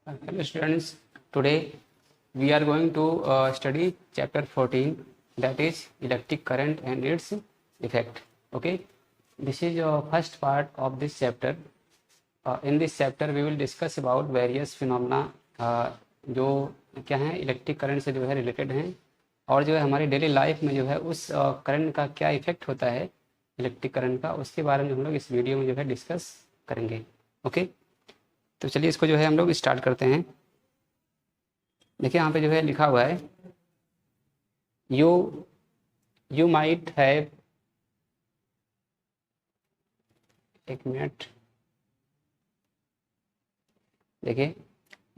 Hello students, today we are going to study chapter 14, that is electric current and its effect. Okay, this is first part of this chapter. In this chapter we will discuss about various phenomena जो क्या हैं electric current से जो है related हैं और जो है हमारी डेली लाइफ में जो है उस करंट का क्या इफेक्ट होता है इलेक्ट्रिक करंट का, उसके बारे में हम लोग इस वीडियो में जो है डिस्कस करेंगे। ओके, तो चलिए इसको जो है हम लोग स्टार्ट करते हैं। देखिए यहाँ पे जो है लिखा हुआ है यू माइट हैव, एक मिनट, देखिए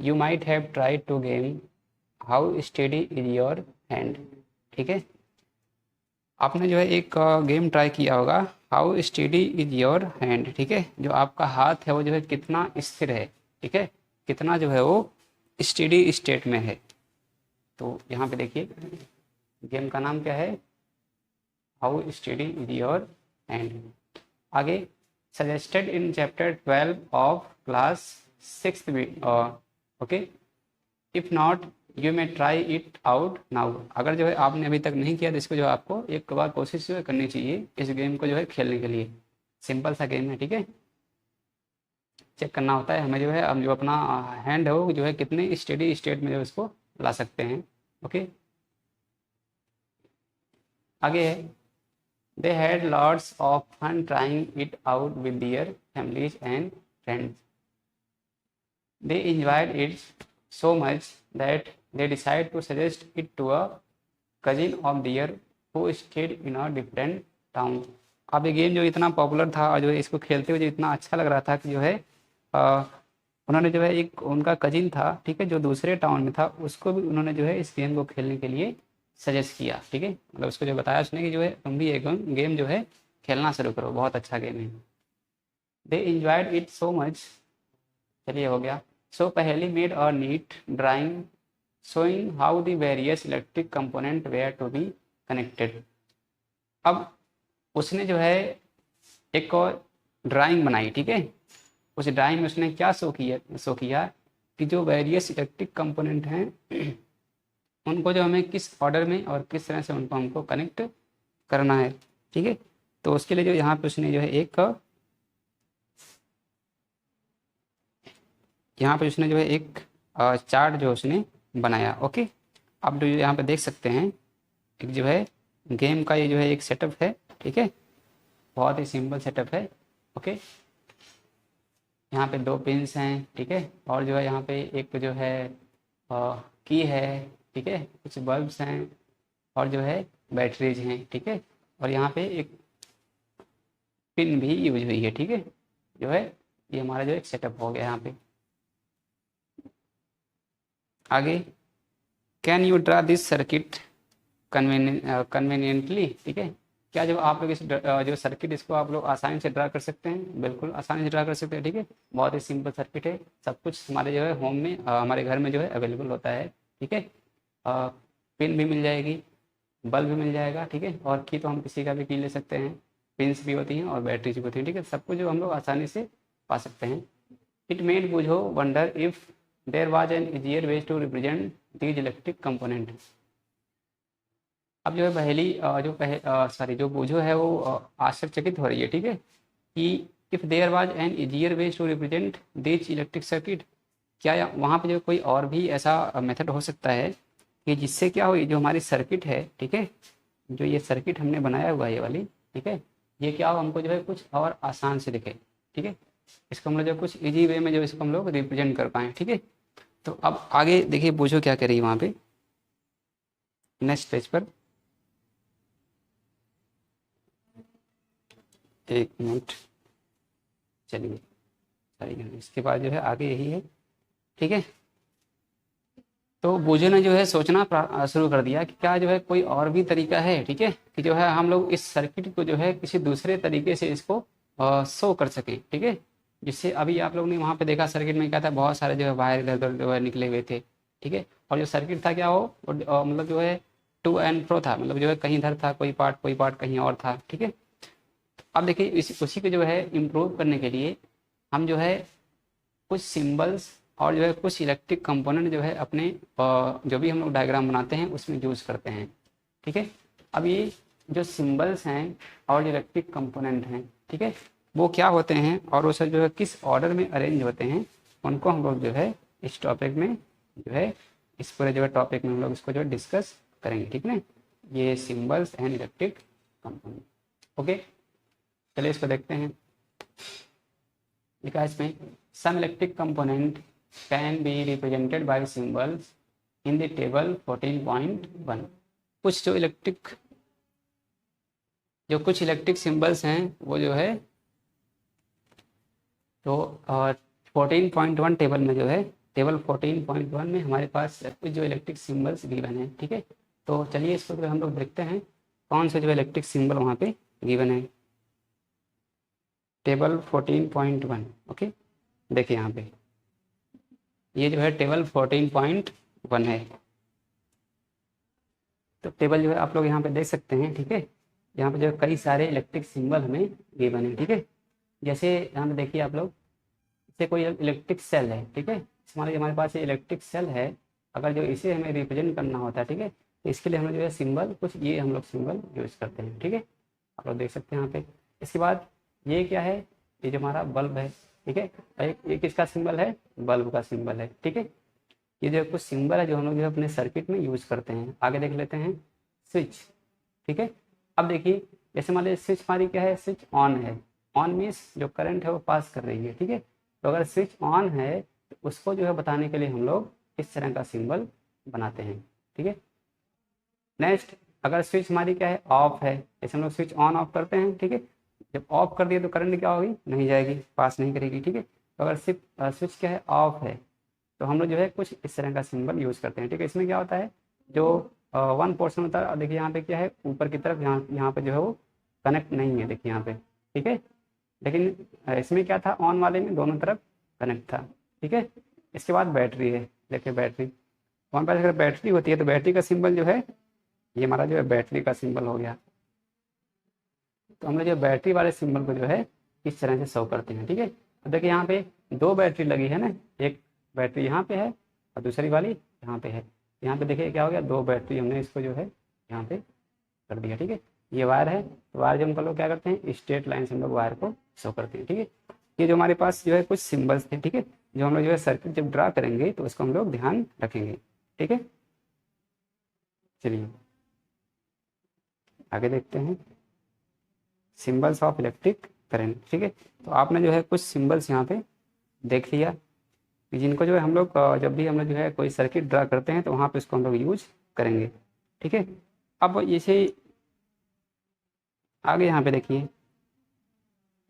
you might have tried to game how steady is your hand. ठीक है, आपने जो है एक गेम ट्राई किया होगा, how steady is your hand. ठीक है, जो आपका हाथ है वो जो है कितना स्थिर है, ठीक है, कितना जो है वो स्टेडी स्टेट में है। तो यहाँ पे देखिए गेम का नाम क्या है, how steady is your hand. आगे suggested in chapter 12 of class 6th। Okay, if not you may try it out now. अगर जो है आपने अभी तक नहीं किया तो इसको जो है आपको एक बार कोशिश जो है करनी चाहिए इस गेम को जो है खेलने के लिए। सिंपल सा गेम है, ठीक है। चेक करना होता है हमें जो है हम जो अपना हैंड है वो जो है कितने स्टेडी स्टेट में जो इसको ला सकते हैं। ओके, आगे है they had lots of fun trying it out with their families and friends. They enjoyed it so much that they decide to suggest it to a cousin of theirs who stayed in a different town। अब ये game जो इतना popular था और जो इसको खेलते हुए जो इतना अच्छा लग रहा था कि जो है उन्होंने जो है एक उनका कजिन था, ठीक है, जो दूसरे टाउन में था, उसको भी उन्होंने जो है इस गेम को खेलने के लिए सजेस्ट किया। ठीक है, मतलब उसको जो बताया उसने कि जो है तुम भी एक गेम जो है खेलना शुरू करो, बहुत अच्छा गेम है। दे एंजॉयड इट सो मच, चलिए हो गया। So Paheli made a neat drawing showing how the various electric component were to be connected। अब उसने जो है एक और ड्राइंग बनाई, ठीक है। उस ड्राइंग में उसने क्या शो किया कि जो वेरियस इलेक्ट्रिक कंपोनेंट हैं उनको जो हमें किस ऑर्डर में और किस तरह से उनको हमको कनेक्ट करना है, ठीक है। तो उसके लिए जो यहाँ पे उसने जो है एक चार्ट जो उसने बनाया। ओके, आप जो यहाँ पे देख सकते हैं एक जो है गेम का ये जो है एक सेटअप है, ठीक है, बहुत ही सिंपल सेटअप है। ओके, यहाँ पे 2 पिंस हैं, ठीक है, और जो है यहाँ पे एक जो है की है, ठीक है, कुछ बल्ब्स हैं और जो है बैटरीज हैं, ठीक है, और यहाँ पे एक पिन भी यूज हुई है, ठीक है। जो है ये हमारा जो एक सेटअप हो गया यहाँ पे। आगे can you draw this circuit conveniently. ठीक है, क्या जब आप लोग इस जो सर्किट इसको आप लोग आसानी से ड्रा कर सकते हैं, बिल्कुल आसानी से ड्रा कर सकते हैं। ठीक है, बहुत ही सिंपल सर्किट है, सब कुछ हमारे जो है होम में हमारे घर में जो है अवेलेबल होता है। ठीक है, पिन भी मिल जाएगी, बल्ब भी मिल जाएगा, ठीक है, और की तो हम किसी का भी की ले सकते हैं, पिन्स भी होती हैं और बैटरीज भी होती हैं, ठीक है, सब कुछ जो हम लोग आसानी से पा सकते हैं। इट मेड बुझो wonder if there was an easier way to represent these electric component. अब जो है पहली जो बूझो है वो आश्चर्यचकित हो रही है, ठीक है, कि if there was an easier way to represent these electric circuit, क्या वहाँ पे जो कोई और भी ऐसा मेथड हो सकता है कि जिससे क्या हो जो हमारी सर्किट है, ठीक है, जो ये सर्किट हमने बनाया हुआ है ये वाली, ठीक है, ये क्या हो हमको जो है कुछ और आसान से दिखे, ठीक है, इसको हम लोग जो कुछ इजी वे में जो इसको हम लोग रिप्रेजेंट कर पाएँ। ठीक है, तो अब आगे देखिए बूझो क्या कह रही है वहाँ पे नेक्स्ट पेज पर। एक मिनट, चलिए इसके बाद जो है आगे यही है, ठीक है। तो बूझो ने जो है सोचना शुरू कर दिया कि क्या जो है कोई और भी तरीका है, ठीक है, कि जो है हम लोग इस सर्किट को जो है किसी दूसरे तरीके से इसको शो कर सकें, ठीक है, जिससे अभी आप लोग ने वहाँ पे देखा सर्किट में क्या था, बहुत सारे जो है वायर इधर उधर जो है निकले हुए थे, ठीक है, और जो सर्किट था क्या हो मतलब जो है टू एंड फ्रो था, मतलब जो है कहीं इधर था कोई पार्ट कहीं और था, ठीक है। अब देखिए उसी को जो है इम्प्रूव करने के लिए हम जो है कुछ सिंबल्स और जो है कुछ इलेक्ट्रिक कंपोनेंट जो है अपने जो भी हम लोग डायग्राम बनाते हैं उसमें यूज़ करते हैं। ठीक है, अब ये जो सिंबल्स हैं और इलेक्ट्रिक कंपोनेंट हैं, ठीक है, वो क्या होते हैं और वो सब जो है किस ऑर्डर में अरेंज होते हैं, उनको हम लोग जो है इस टॉपिक में जो है इस पूरे जो है टॉपिक में हम लोग इसको जो है डिस्कस करेंगे। ठीक है ना, ये symbols and electric component. Okay, चलिए इसको देखते हैं। लिखा है इसमें some electric component can be represented by symbols in the table 14.1। कुछ इलेक्ट्रिक सिंबल्स हैं वो जो है तो 14.1 टेबल में जो है टेबल 14.1 में हमारे पास कुछ जो इलेक्ट्रिक सिंबल्स गिवन है। ठीक है, तो चलिए इसको जो हम लोग देखते हैं कौन से जो इलेक्ट्रिक सिंबल वहाँ पे गिवन है। टेबल 14.1। ओके, देखिए यहाँ पे ये जो है टेबल 14.1 है। तो टेबल जो है आप लोग यहाँ पे देख सकते हैं। ठीक है, यहाँ पे जो है कई सारे इलेक्ट्रिक सिंबल हमें गिवन है। ठीक है, जैसे यहाँ पे देखिए आप लोग, जैसे कोई इलेक्ट्रिक सेल है। ठीक है, हमारे पास ये इलेक्ट्रिक सेल है, अगर जो इसे हमें रिप्रेजेंट करना होता है, ठीक है, तो इसके लिए हम लोग जो है सिंबल कुछ ये हम लोग सिंबल यूज करते हैं। ठीक है, आप लोग देख सकते हैं यहाँ पे। इसके बाद ये क्या है, ये जो हमारा बल्ब है। ठीक है, ये किसका सिंबल है, बल्ब का सिंबल है। ठीक है, ये जो कुछ सिंबल है जो हम लोग जो है अपने सर्किट में यूज करते हैं। आगे देख लेते हैं स्विच। ठीक है, अब देखिए जैसे मान लीजिए स्विच हमारी क्या है, स्विच ऑन है। ऑन मीन्स जो करंट है वो पास कर रही है। ठीक है, तो अगर स्विच ऑन है तो उसको जो है बताने के लिए हम लोग इस तरह का सिंबल बनाते हैं। ठीक है, नेक्स्ट अगर स्विच हमारी क्या है, ऑफ है, जैसे हम लोग स्विच ऑन ऑफ करते हैं। ठीक है, जब ऑफ कर दिए तो करंट क्या होगी, नहीं जाएगी, पास नहीं करेगी। ठीक है, तो अगर स्विच क्या है, ऑफ है, तो हम लोग जो है कुछ इस तरह का सिंबल यूज करते हैं। ठीक है, इसमें क्या होता है, जो वन पोर्शन होता है, देखिए यहाँ पे क्या है, ऊपर की तरफ यहाँ पे जो है वो कनेक्ट नहीं है, देखिए यहाँ पे। ठीक है, लेकिन इसमें क्या था, ऑन वाले में दोनों तरफ कनेक्ट था। ठीक है, इसके बाद बैटरी है। देखिए बैटरी, हमारे पास अगर बैटरी होती है तो बैटरी का सिंबल जो है ये हमारा जो है बैटरी का सिंबल हो गया। तो हम लोग जो बैटरी वाले सिंबल को जो है इस तरह से शो करते हैं। ठीक है, तो देखिए यहाँ पे दो बैटरी लगी है ना, एक बैटरी यहाँ पे है और दूसरी वाली यहाँ पे है। यहाँ पे देखिए क्या हो गया, दो बैटरी हमने इसको जो है यहाँ पे कर दिया। ठीक है, ये वायर है, तो वायर जो हम लोग क्या करते हैं, स्ट्रेट लाइन से हम लोग वायर को शो करते हैं। ठीक है, ये जो हमारे पास जो है कुछ सिंबल्स थे। ठीक है, जो हम लोग जो है सर्किट जब ड्रा करेंगे तो उसको हम लोग ध्यान रखेंगे। ठीक है, चलिए आगे देखते हैं सिंबल्स ऑफ इलेक्ट्रिक करंट। ठीक है, तो आपने जो है कुछ सिंबल्स यहाँ पे देख लिया कि जिनको जो है हम लोग जब भी हम लोग जो है कोई सर्किट ड्रा करते हैं तो वहाँ पे इसको हम लोग यूज करेंगे। ठीक है, अब जैसे आगे यहाँ पे देखिए,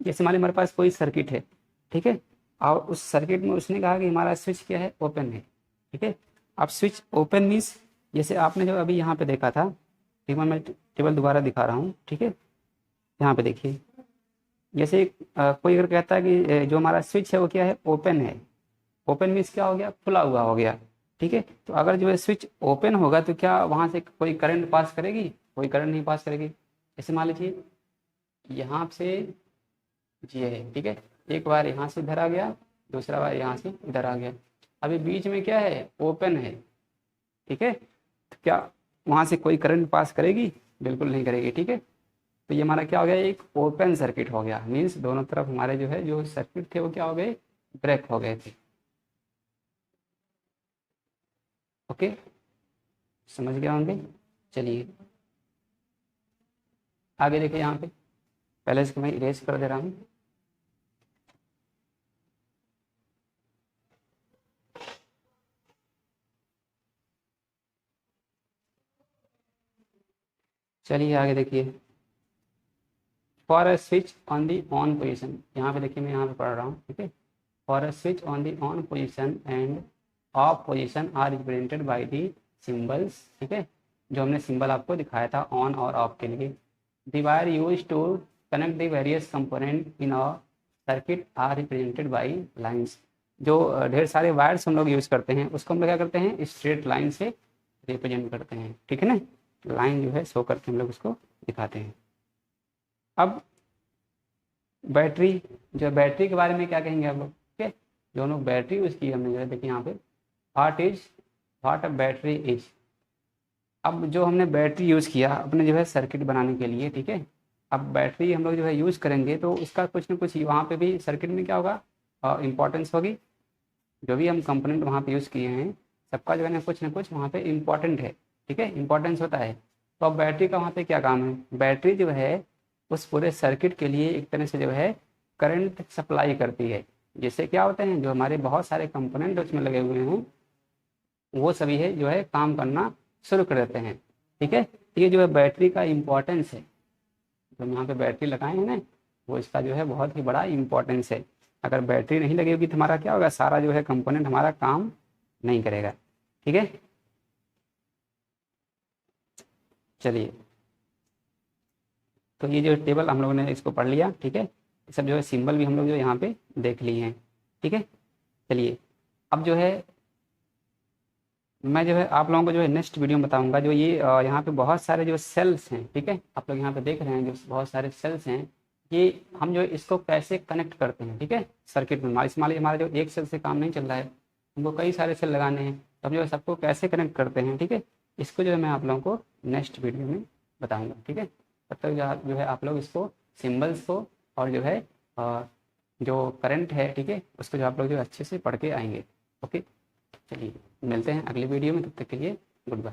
जैसे हमारे पास कोई सर्किट है। ठीक है, और उस सर्किट में उसने कहा कि हमारा स्विच क्या है, ओपन है। ठीक है, अब स्विच ओपन मीन्स जैसे आपने जो अभी यहाँ पे देखा था, मैं टेबल दोबारा दिखा रहा हूँ। ठीक है, यहाँ पे देखिए, जैसे कोई अगर कहता है कि जो हमारा स्विच है वो क्या है, ओपन है। ओपन मीन्स क्या हो गया, खुला हुआ हो गया। ठीक है, तो अगर जो है स्विच ओपन होगा तो क्या वहाँ से कोई करंट पास करेगी, कोई करंट नहीं पास करेगी। जैसे मान लीजिए यहाँ से ये है। ठीक है, एक बार यहाँ से इधर आ गया, दूसरा बार यहाँ से इधर आ गया, अभी बीच में क्या है, ओपन है। ठीक है, तो क्या वहाँ से कोई करंट पास करेगी, बिल्कुल नहीं करेगी। ठीक है, तो ये हमारा क्या हो गया, एक ओपन सर्किट हो गया। मीन्स दोनों तरफ हमारे जो है जो सर्किट थे वो क्या हो गए, ब्रेक हो गए थे। ओके, समझ गए होंगे। चलिए आगे देखिए, यहाँ पे पहले इसको मैं इरेज कर दे रहा हूँ। चलिए आगे देखिए, for a switch on the on position, यहाँ पे देखिए मैं यहाँ पे पढ़ रहा हूँ। ठीक है, for a switch on the on position and off position are represented by the symbols. ठीक है, जो हमने सिंबल आपको दिखाया था ऑन और ऑफ के लिए। The wire use to connect the various component in a circuit are represented by lines. जो ढेर सारे वायर्स हम लोग यूज करते हैं उसको हम लोग क्या करते हैं, स्ट्रेट लाइन से रिप्रेजेंट करते हैं। ठीक है ना, लाइन जो है शो करके हम लोग उसको दिखाते हैं। अब बैटरी, जो बैटरी के बारे में क्या कहेंगे आप लोग। ठीक है, जो हम लोग बैटरी यूज़ की हमने जो है, देखिए यहाँ पे व्हाट अ बैटरी इज। अब जो हमने बैटरी यूज़ किया अपने जो है सर्किट बनाने के लिए, ठीक है। अब बैटरी हम लोग जो है यूज़ करेंगे तो उसका कुछ ना कुछ वहाँ पे भी सर्किट में क्या होगा, इम्पोर्टेंस होगी। जो भी हम कंपोनेंट वहाँ पे यूज़ किए हैं सबका जो है ना कुछ वहाँ पे इम्पोर्टेंट है, ठीक है, इम्पोर्टेंस होता है। तो अब बैटरी का वहाँ पे क्या काम है, बैटरी जो है उस पूरे सर्किट के लिए एक तरह से जो है करंट सप्लाई करती है। जिससे क्या होते हैं, जो हमारे बहुत सारे कंपोनेंट उसमें लगे हुए हैं वो सभी है जो है काम करना शुरू कर देते हैं, ठीक है। तो ये जो है बैटरी का इम्पोर्टेंस है, जो हम यहाँ पे बैटरी लगाए हैं ना, वो इसका जो है बहुत ही बड़ा इम्पोर्टेंस है। अगर बैटरी नहीं लगेगी तो हमारा क्या होगा, सारा जो है कंपोनेंट हमारा काम नहीं करेगा, ठीक है। चलिए, तो ये जो टेबल हम लोगों ने इसको पढ़ लिया, ठीक है। ये सब जो है सिंबल भी हम लोग जो यहाँ पे देख लिए हैं, ठीक है। चलिए, अब जो है मैं जो है आप लोगों को जो है नेक्स्ट वीडियो में बताऊंगा, जो ये यहाँ पे बहुत सारे जो सेल्स हैं, ठीक है, आप लोग यहाँ पे देख रहे हैं जो बहुत सारे सेल्स हैं, ये हम जो है इसको कैसे कनेक्ट करते हैं, ठीक है, सर्किट में। मान लीजिए हमारा जो एक सेल से काम नहीं चल रहा है, हमको कई सारे सेल लगाने हैं, तो हम जो है सबको कैसे कनेक्ट करते हैं, ठीक है। इसको जो है मैं आप लोगों को नेक्स्ट वीडियो में बताऊँगा, ठीक है। तब तक जो है आप लोग इसको सिम्बल्स को और जो है जो करंट है, ठीक है, उसको जो आप लोग जो अच्छे से पढ़ के आएंगे। ओके, चलिए मिलते हैं अगले वीडियो में, तब तक के लिए गुड बाय।